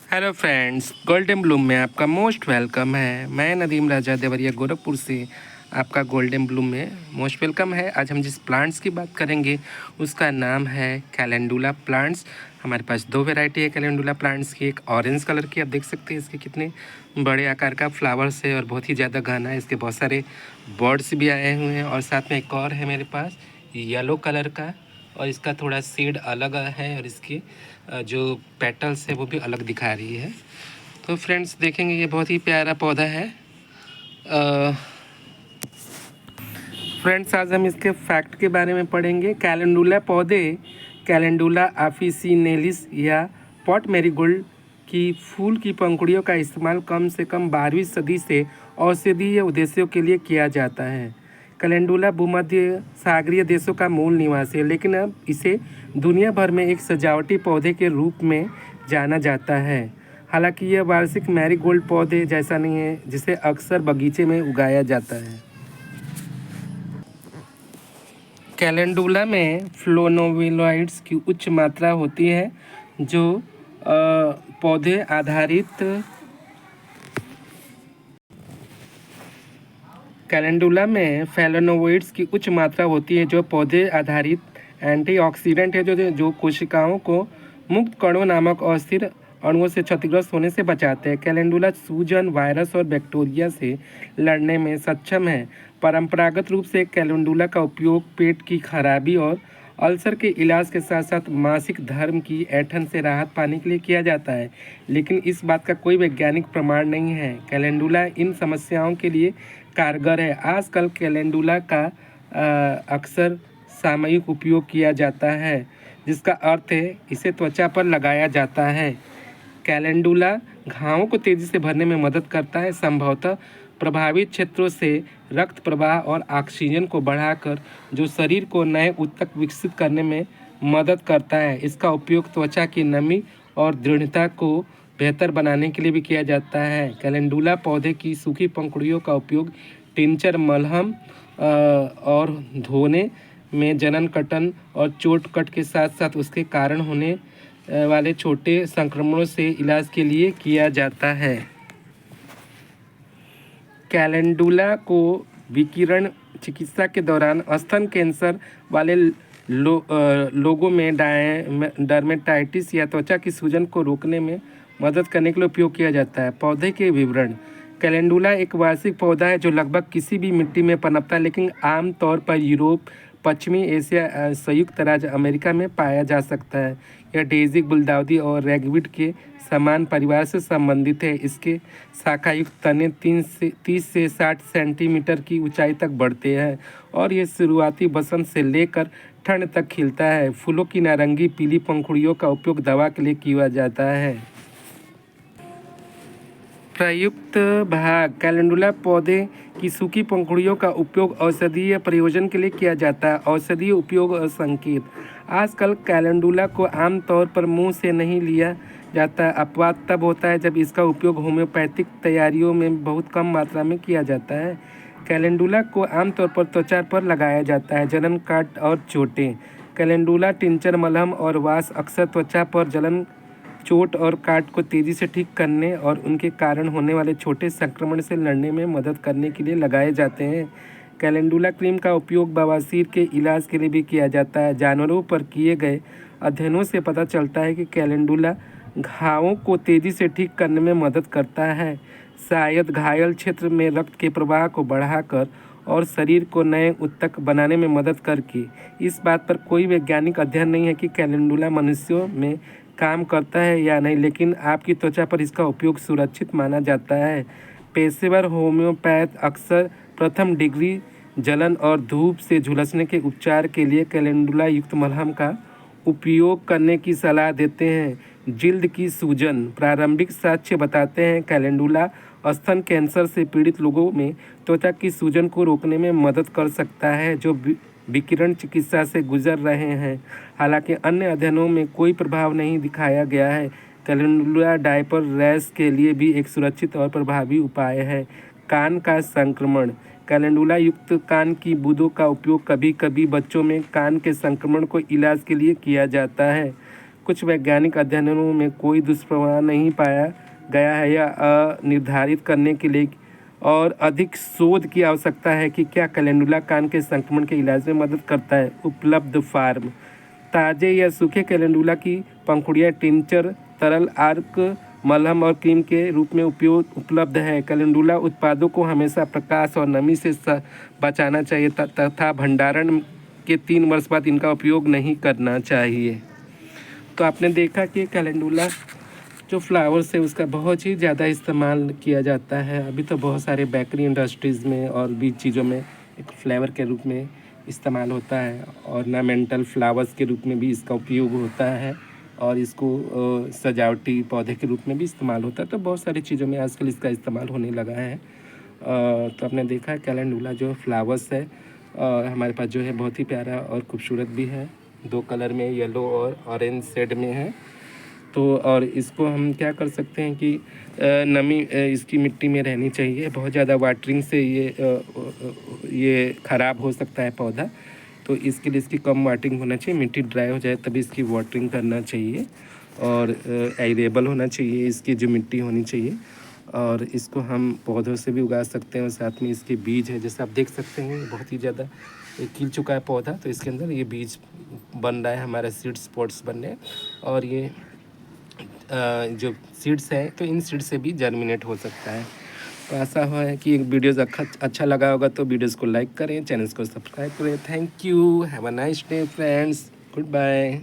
Hello friends, golden Bloom में आपका most welcome है। मैं नदीम राजा देवरिया गोरखपुर से आपका गोल्डन ब्लूम में मोस्ट वेलकम है। आज हम जिस प्लांट्स की बात करेंगे उसका नाम है कैलेंडुला प्लांट्स। हमारे पास दो वैरायटी है कैलेंडुला प्लांट्स की। एक ऑरेंज कलर की, आप देख सकते हैं इसके कितने बड़े आकार का फ्लावर्स है और बहुत ही ज़्यादा घना है। इसके बहुत सारे बर्ड्स भी आए हुए हैं। और साथ में एक और है मेरे पास येलो कलर का, और इसका थोड़ा शेड अलग है और इसकी जो पेटल्स है वो भी अलग दिखा रही है। तो फ्रेंड्स देखेंगे, ये बहुत ही प्यारा पौधा है। फ्रेंड्स आज हम इसके फैक्ट के बारे में पढ़ेंगे। कैलेंडुला पौधे कैलेंडुला ऑफिसिनेलिस या पॉट मैरीगोल्ड की फूल की पंखुड़ियों का इस्तेमाल कम से कम 12वीं सदी से औषधीय उद्देश्यों के लिए किया जाता है। कैलेंडुला भूमध्य सागरीय देशों का मूल निवासी है, लेकिन अब इसे दुनिया भर में एक सजावटी पौधे के रूप में जाना जाता है। हालांकि यह वार्षिक मैरीगोल्ड पौधे जैसा नहीं है जिसे अक्सर बगीचे में उगाया जाता है। कैलेंडुला में फ्लोनोविलॉइड्स की उच्च मात्रा होती है जो पौधे आधारित कैलेंडुला में फ्लैवोनोइड्स की उच्च मात्रा होती है जो पौधे आधारित एंटीऑक्सीडेंट है जो कोशिकाओं को मुक्त कणों नामक अस्थिर अणुओं से क्षतिग्रस्त होने से बचाते हैं। कैलेंडुला सूजन, वायरस और बैक्टीरिया से लड़ने में सक्षम है। परंपरागत रूप से कैलेंडुला का उपयोग पेट की खराबी और अल्सर के इलाज के साथ साथ मासिक धर्म की ऐंठन से राहत पाने के लिए किया जाता है, लेकिन इस बात का कोई वैज्ञानिक प्रमाण नहीं है। कैलेंडुला इन समस्याओं के लिए कारगर है। आजकल कैलेंडुला का अक्सर सामयिक उपयोग किया जाता है, जिसका अर्थ है इसे त्वचा पर लगाया जाता है। कैलेंडुला घावों को तेज़ी से भरने में मदद करता है। संभवतः प्रभावित क्षेत्रों से रक्त प्रवाह और ऑक्सीजन को बढ़ाकर जो शरीर को नए ऊतक विकसित करने में मदद करता है। इसका उपयोग त्वचा की नमी और दृढ़ता को बेहतर बनाने के लिए भी किया जाता है। कैलेंडुला पौधे की सूखी पंखुड़ियों का उपयोग टिंचर, मलहम और धोने में जनन कटन और चोट कट के साथ साथ उसके कारण होने वाले छोटे संक्रमणों से इलाज के लिए किया जाता है। कैलेंडुला को विकिरण चिकित्सा के दौरान स्तन कैंसर वाले लोगों में डर्मेटाइटिस या त्वचा की सूजन को रोकने में मदद करने के लिए उपयोग किया जाता है। पौधे के विवरण। कैलेंडुला एक वार्षिक पौधा है जो लगभग किसी भी मिट्टी में पनपता है, लेकिन आमतौर पर यूरोप, पश्चिमी एशिया, संयुक्त राज्य अमेरिका में पाया जा सकता है। यह डेजी, गुलदाउदी और रेगवीड के समान परिवार से संबंधित है। इसके शाखायुक्त तने 30 से 60 सेंटीमीटर की ऊंचाई तक बढ़ते हैं और ये शुरुआती बसंत से लेकर ठंड तक खिलता है। फूलों की नारंगी पीली पंखुड़ियों का उपयोग दवा के लिए किया जाता है। प्रयुक्त भाग। कैलेंडुला पौधे की सूखी पंखुड़ियों का उपयोग औषधीय प्रयोजन के लिए किया जाता है। औषधीय उपयोग और संकेत। आजकल कैलेंडुला को आमतौर पर मुंह से नहीं लिया जाता है। अपवाद तब होता है जब इसका उपयोग होम्योपैथिक तैयारियों में बहुत कम मात्रा में किया जाता है। कैलेंडुला को आमतौर पर त्वचा पर लगाया जाता है। जलन, काट और चोटें। कैलेंडुला टिंचर, मलहम और वास अक्सर त्वचा पर जलन, चोट और काट को तेज़ी से ठीक करने और उनके कारण होने वाले छोटे संक्रमण से लड़ने में मदद करने के लिए लगाए जाते हैं। कैलेंडुला क्रीम का उपयोग बवासीर के इलाज के लिए भी किया जाता है। जानवरों पर किए गए अध्ययनों से पता चलता है कि कैलेंडुला घावों को तेज़ी से ठीक करने में मदद करता है, शायद घायल क्षेत्र में रक्त के प्रवाह को बढ़ाकर और शरीर को नए ऊतक बनाने में मदद करके। इस बात पर कोई वैज्ञानिक अध्ययन नहीं है कि कैलेंडुला मनुष्यों में काम करता है या नहीं, लेकिन आपकी त्वचा पर इसका उपयोग सुरक्षित माना जाता है। पेशेवर होम्योपैथ अक्सर प्रथम डिग्री जलन और धूप से झुलसने के उपचार के लिए कैलेंडुला युक्त मलहम का उपयोग करने की सलाह देते हैं। जिल्द की सूजन। प्रारंभिक साक्ष्य बताते हैं कैलेंडुला स्तन कैंसर से पीड़ित लोगों में त्वचा की सूजन को रोकने में मदद कर सकता है जो विकिरण चिकित्सा से गुजर रहे हैं। हालांकि अन्य अध्ययनों में कोई प्रभाव नहीं दिखाया गया है। कैलेंडुला डायपर रैश के लिए भी एक सुरक्षित और प्रभावी उपाय है। कान का संक्रमण। कैलेंडुला युक्त कान की बूंदों का उपयोग कभी कभी बच्चों में कान के संक्रमण को इलाज के लिए किया जाता है। कुछ वैज्ञानिक अध्ययनों में कोई दुष्प्रभाव नहीं पाया गया है या निर्धारित करने के लिए और अधिक शोध की आवश्यकता है कि क्या कैलेंडुला कान के संक्रमण के इलाज में मदद करता है। उपलब्ध फार्म ताज़े या सूखे कैलेंडुला की पंखुड़ियाँ टिंचर, तरल आर्क, मलहम और क्रीम के रूप में उपयोग उपलब्ध है। कैलेंडुला उत्पादों को हमेशा प्रकाश और नमी से बचाना चाहिए तथा भंडारण के 3 वर्ष बाद इनका उपयोग नहीं करना चाहिए। तो आपने देखा कि कैलेंडुला जो फ्लावर्स है उसका बहुत ही ज़्यादा इस्तेमाल किया जाता है। अभी तो बहुत सारे बेकरी इंडस्ट्रीज़ में और भी चीज़ों में एक फ्लेवर के रूप में इस्तेमाल होता है। ऑर्नामेंटल फ्लावर्स के रूप में भी इसका उपयोग होता है और इसको सजावटी पौधे के रूप में भी इस्तेमाल होता है। तो बहुत सारी चीज़ों में आजकल इसका इस्तेमाल होने लगा है। तो आपने देखा है कैलेंडुला जो फ्लावर्स है हमारे पास जो है बहुत ही प्यारा और खूबसूरत भी है। 2 कलर में, येलो और ऑरेंज शेड में है। तो और इसको हम क्या कर सकते हैं कि नमी इसकी मिट्टी में रहनी चाहिए। बहुत ज़्यादा वाटरिंग से ये ख़राब हो सकता है पौधा। तो इसके लिए इसकी कम वाटरिंग होना चाहिए, मिट्टी ड्राई हो जाए तभी इसकी वाटरिंग करना चाहिए और एरेबल होना चाहिए इसकी जो मिट्टी होनी चाहिए। और इसको हम पौधों से भी उगा सकते हैं और साथ में इसके बीज है, जैसे आप देख सकते हैं बहुत ही ज़्यादा खिल चुका है पौधा। तो इसके अंदर ये बीज बन रहा है, हमारा सीड स्पॉट्स बन रहे हैं और ये जो सीड्स हैं तो इन सीड्स से भी जर्मिनेट हो सकता है। तो ऐसा है कि वीडियोज़ अच्छा लगा होगा तो वीडियोज़ को लाइक करें, चैनल्स को सब्सक्राइब करें। Thank you, have a nice day friends, good bye.